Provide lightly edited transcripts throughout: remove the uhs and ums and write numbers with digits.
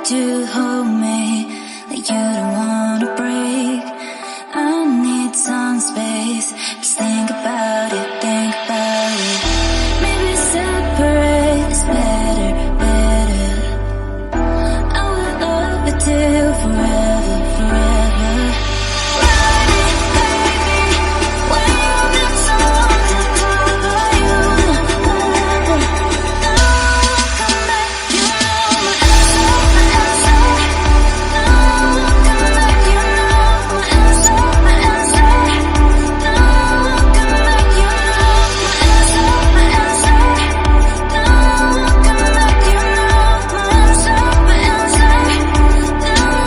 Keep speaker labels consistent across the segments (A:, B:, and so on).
A: but you hold me like you don't wanna break. I need some space, just think about it, think about it. Maybe separate is better, better. I would love it till forever, forever. Ride it, baby, when you got someone to cover you. Now come back, you know my answer, my answer. Now come back, you know my answer, my answer. Now come back, you know my answer, my answer. Now come back, you know my answer, my answer. Now come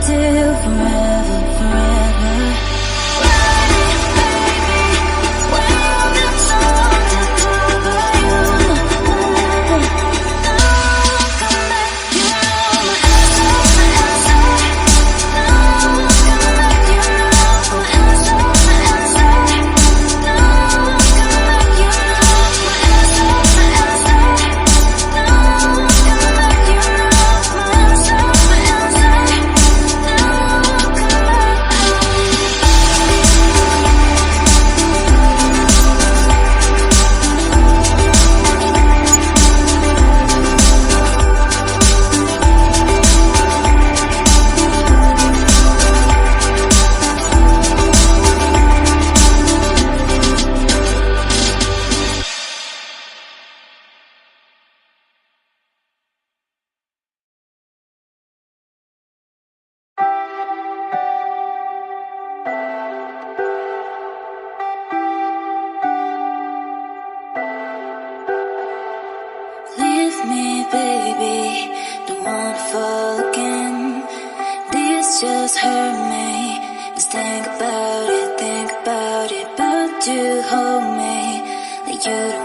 A: till forever, forever. Ride it, baby, when you got someone to cover you. Now come back, you know my answer, my answer. Now come back, you know my answer, my answer. Now come back, you know my answer, my answer. Now come back, you know my answer, my answer. Leave me, baby, don't wanna fall again. This just hurt me. Just think about it, but you hold me like you don't